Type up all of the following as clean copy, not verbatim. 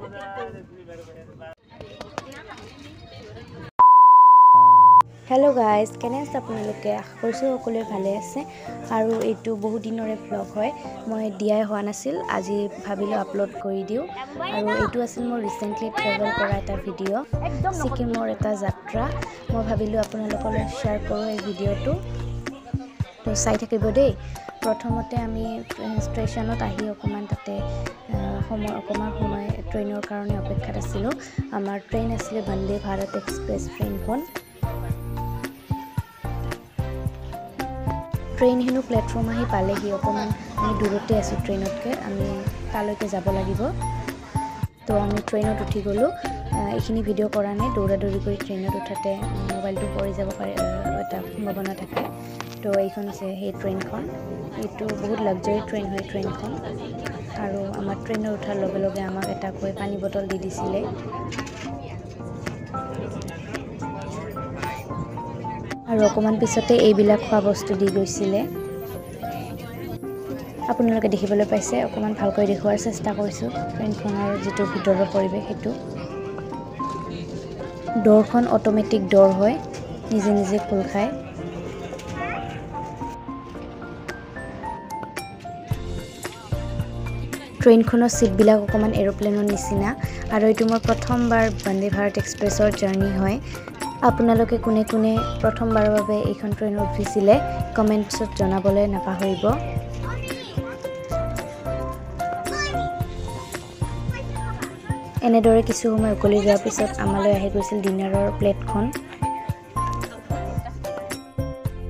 Hello guys केने আছে আপোনালোকে আশা কৰিছো সকলোৱে ভালে আছে আৰু এইটো বহুত দিনৰে ব্লগ হয় মই দিয়াই হোৱা নাছিল আজি ভাবিলো আপলোড কৰি দিও আৰু এইটো আছিল মোৰ ৰিসেন্টলি ট্ৰেভেল কৰা এটা ভিডিও সিকিমৰ এটা যাত্ৰা মই ভাবিলো আপোনালোকলৈ শেয়াৰ কৰো এই ভিডিওটো তো চাই থাকিব দেই প্ৰথমতে আমি ষ্টেচনত আহি অকমান তাতে সময় ট্ৰেইনৰ কাৰণে অপেক্ষাত আছিলো আমাৰ ট্ৰেইন আছিল বন্দে ভাৰত এক্সপ্ৰেছ ট্ৰেইনখন ট্ৰেইন হেনো প্লেটফৰ্ম আহি পালেহি অকমান আমি দূৰতে আছো ট্ৰেইনতকে আমি তালৈকে যাব লাগিব তো আমি ট্ৰেইনত উঠি গলো এইখিনি ভিডিও কৰা নাই দৌৰা-দৌৰি কৰি ট্ৰেইনত উঠাতে মোবাইলটো পৰি যাব পাৰে এটা সম্ভাৱনা থাকে তো এইখন আছে সেই ট্ৰেইনখন এইটো বহুত লাক্সাৰি ট্ৰেইন হয় ট্ৰেইনখন আৰু আমাৰ ট্ৰেইনত উঠাৰ লগে লগে আমাক এটা কৈ পানী বটল দি দিছিলে আৰু অকমান পিছতে এইবিলাক খোৱা বস্তু দি গৈছিলে আপোনালোকে দেখিবলৈ পাইছে অকমান ভালকৈ দেখুৱাৰ চেষ্টা কৰিছো ট্ৰেইনখনৰ যেটো ভিতৰৰ পৰিৱেশ হেতু ডৰখন অটোমেটিক ডৰ হয় নিজে নিজে খোল খায় ট্ৰেইনখনৰ সিট বিলাক অকমান এৰোপ্লেনৰ নিচিনা আৰু এটো মোৰ প্ৰথমবাৰ বন্দে ভাৰত এক্সপ্ৰেছৰ জাৰ্নি হয় আপোনালোকে কোনে কোনে প্ৰথমবাৰৰ বাবে এইখন ট্ৰেইনত উঠিছিলে কমেন্টছত জনাবলৈ নাপাহৰিব এনেদৰে কিছু সময় উকলি যোৱাৰ পিছত আমালৈ আহি গৈছিল ডিনাৰৰ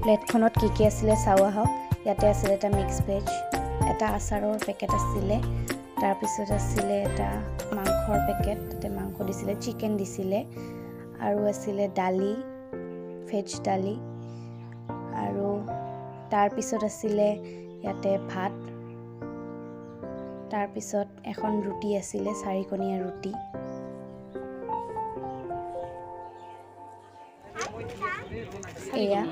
প্লেটখনত কি আছিলে চাওয়া হওক ইয়াতে আছিল এটা মিক্স ভেজ এটা আচাৰৰ পেকেট আছিলে তাৰ পিছত আছিলে এটা মাংসৰ পেকেট তাতে মাংস দিছিলে চিকেন দিছিলে আৰু আছিলে দালি ভেজ দালি আৰু তাৰ পিছত আছিলে ইয়াতে ভাত তাৰ পিছত এখন ৰুটি আছিলে চাৰিকণীয়া ৰুটি এয়া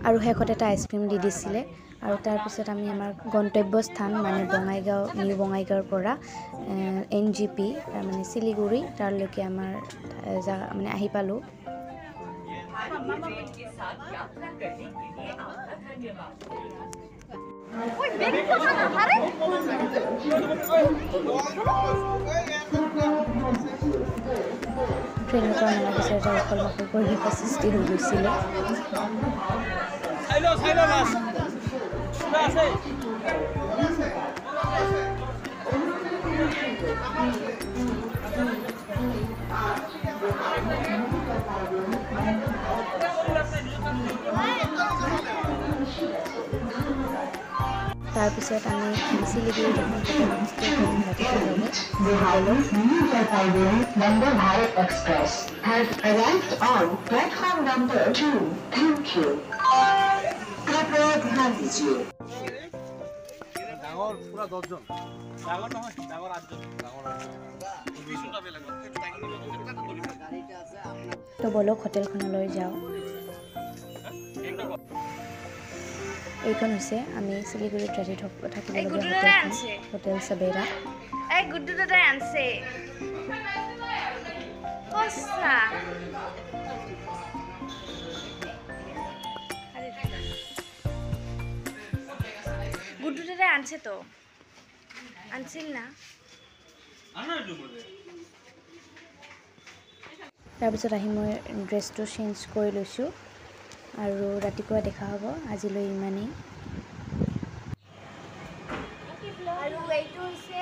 আৰু হেকত এটা আইসক্ৰীম দি দিছিলে আৰু তাৰ পিছত আমি আমাৰ গন্তব্য স্থান মানে বঙাইগাঁও নিউ বঙাইগাঁওৰ পৰা এনজিপি মানে শিলিগুৰি তাৰলৈকে আমাৰ মানে আহি পালো ট্ৰেইনৰ পৰা নামাৰ পিছত এটা উখল-মাখল পৰিৱেশৰ সৃষ্টি হৈ গৈছিলে তাৰ পিছত আমি শিলিগুৰিত এখন Vande Bharat Express has arrived on platform number 2. Thank you. कृपया ध्यान दीजिए ডাঙৰ পুৰা 10 জন ডাঙৰ নহয় ডাঙৰ 8 জন ডাঙৰ 8 জন 20টা বেলেগ গাড়ীটা আছে আপোনাৰ তো বলক হোটেলখনলৈ যাও এইখন হৈছে আমি শিলিগুৰিত ৰাতি থাকিবলগীয়া হোটেল সবেৰা এই গুড্ডু দাদাই আনছে কসা গুড্ডু দাদাই আনছে তো আনছিল না তাৰপিছত আহি মই ড্ৰেছটো চেঞ্জ কৰি লৈছোঁ আৰু ৰাতিপুৱা দেখা হ'ব আজিলৈ ইমানেই আৰু এইটো হৈছে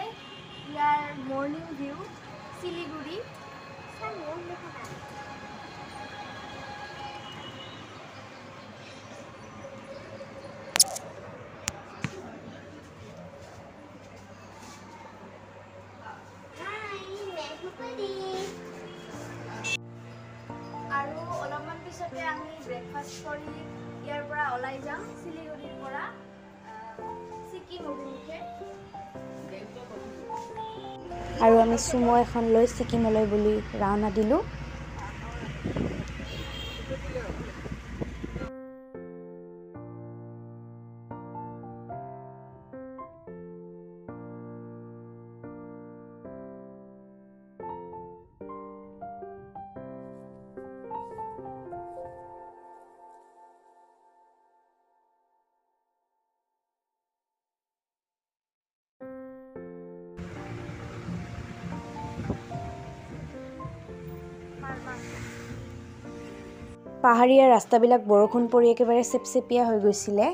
ইয়াৰ মৰ্নিং ভিউ শিলিগুৰি আৰু অলপমান পিছতে আমি ব্ৰেকফাষ্ট কৰি ইয়াৰ পৰা ওলাই যাম শিলিগুৰিৰ পৰা সিকিম অভিমুখে আৰু আমি সুমো এখন লৈ সিকিমলৈ বুলি ৰাওনা দিলো পাহাৰীয়া ৰাস্তাবিলাক বৰষুণ পৰি একেবাৰে চেপচেপীয়া হৈ গৈছিলে।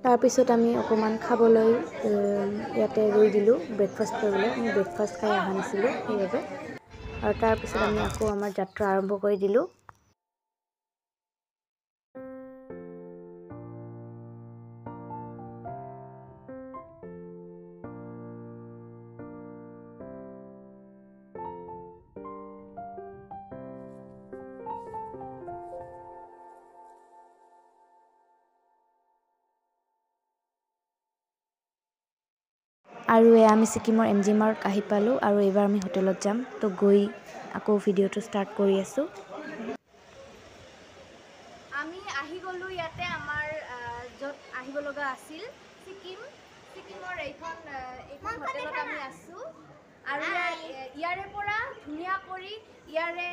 তাৰপিছত আমি অকণমান খাবলৈ ইয়াতে ৰৈ দিলোঁ ব্ৰেকফাষ্ট কৰিবলৈ। আমি ব্ৰেকফাষ্ট খাই অহা নাছিলোঁ সেইবাবে। আৰু তাৰপিছত আমি আকৌ আমাৰ যাত্ৰা আৰম্ভ কৰি দিলোঁ। আৰু আমি ছিকিমৰ MG মাৰ্গ আহি পালোঁ আৰু এইবাৰ আমি হোটেলত যাম। তো গৈ আকৌ ভিডিঅ'টো ষ্টাৰ্ট কৰি আছোঁ। আমি আহি গ'লোঁ ইয়াতে আমাৰ য'ত আহিব লগা আছিল ছিকিমৰ এইখন হোটেলত আমি আছোঁ। আৰু ইয়াৰে পৰা ধুনীয়া কৰি ইয়াৰে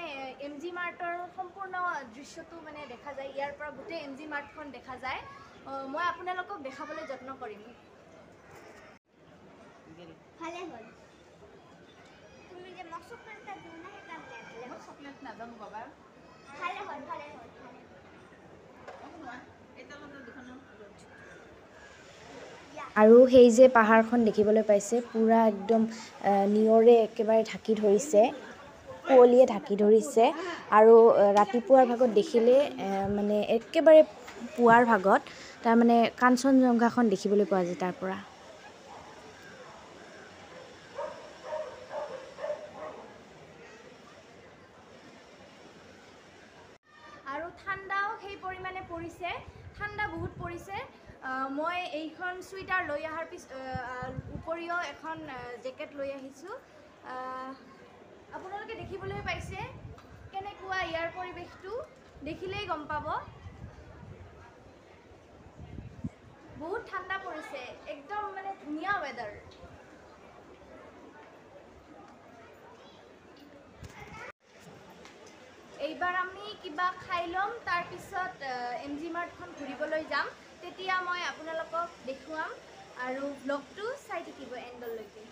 MG মাৰ্টৰ সম্পূৰ্ণ দৃশ্যটো মানে দেখা যায়। ইয়াৰ পৰা গোটেই MG মাৰ্টখন দেখা যায়। মই আপোনালোকক দেখাবলৈ যত্ন কৰিম। ভালে হ'ল তুমি যে মোক চকলেট এটা দিও না সেইকাৰণে মই চকলেট নাজানো বাবা। ভালে হ'ল আৰু সেই যে পাহাৰখন দেখিবলৈ পাইছে পুৰা একদম নিয়ৰে একেবাৰে ঢাকি ধৰিছে, কুঁৱলীয়ে ঢাকি ধৰিছে। আৰু ৰাতিপুৱাৰ ভাগত দেখিলে মানে একেবাৰে পুৱাৰ ভাগত তাৰমানে কাঞ্চনজংঘাখন দেখিবলৈ পোৱা যায় তাৰ পৰা। আৰু ঠাণ্ডাও সেই পৰিমাণে পৰিছে, ঠাণ্ডা বহুত পৰিছে। মই এইখন চুৱেটাৰ লৈ অহাৰ উপৰিও এখন জেকেট লৈ আহিছোঁ। আপোনালোকে দেখিবলৈ পাইছে কেনেকুৱা ইয়াৰ পৰিৱেশটো, দেখিলেই গম পাব। বহুত ঠাণ্ডা পৰিছে, একদম মানে ধুনীয়া ৱেডাৰ। এইবাৰ আমি কিবা খাই ল'ম, তাৰপিছত MG মাৰ্টখন ঘূৰিবলৈ যাম। তেতিয়া মই আপোনালোকক দেখুৱাম আৰু ব্লগটো চাই থাকিব এণ্ডলৈকে।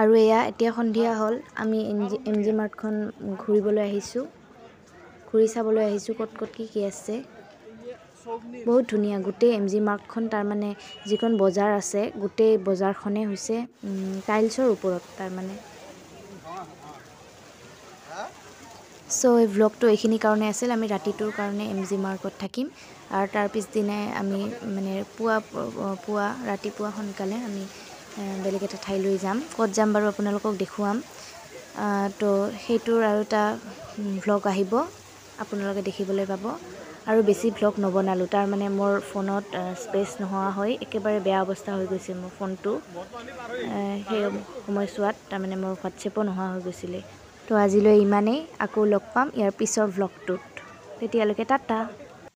আৰু এয়া এতিয়া সন্ধিয়া হ'ল, আমি MG মাৰ্টখন ঘূৰিবলৈ আহিছোঁ, ঘূৰি চাবলৈ আহিছোঁ ক'ত ক'ত কি আছে। বহুত ধুনীয়া গোটেই MG মাৰ্টখন, তাৰমানে যিখন বজাৰ আছে গোটেই বজাৰখনেই হৈছে টাইলছৰ ওপৰত তাৰমানে। চ' এই ভ্লগটো এইখিনি কাৰণে আছিল। আমি ৰাতিটোৰ কাৰণে MG মাৰ্গত থাকিম আৰু তাৰ পিছদিনাই আমি মানে ৰাতিপুৱা সোনকালে আমি বেলেগ এটা ঠাইলৈ যাম। ক'ত যাম বাৰু আপোনালোকক দেখুৱাম। তো সেইটোৰ আৰু এটা ভ্লগ আহিব, আপোনালোকে দেখিবলৈ পাব। আৰু বেছি ভ্লগ নবনালোঁ, তাৰমানে মোৰ ফোনত স্পেচ নোহোৱা হৈ একেবাৰে বেয়া অৱস্থা হৈ গৈছে মোৰ ফোনটো। সেই সময়ছোৱাত তাৰমানে মোৰ হোৱাটছএপো নোহোৱা হৈ গৈছিলে। তো আজিলৈ ইমানেই, আকৌ লগ পাম ইয়াৰ পিছৰ ভ্লগটোত। তেতিয়ালৈকে টাটা।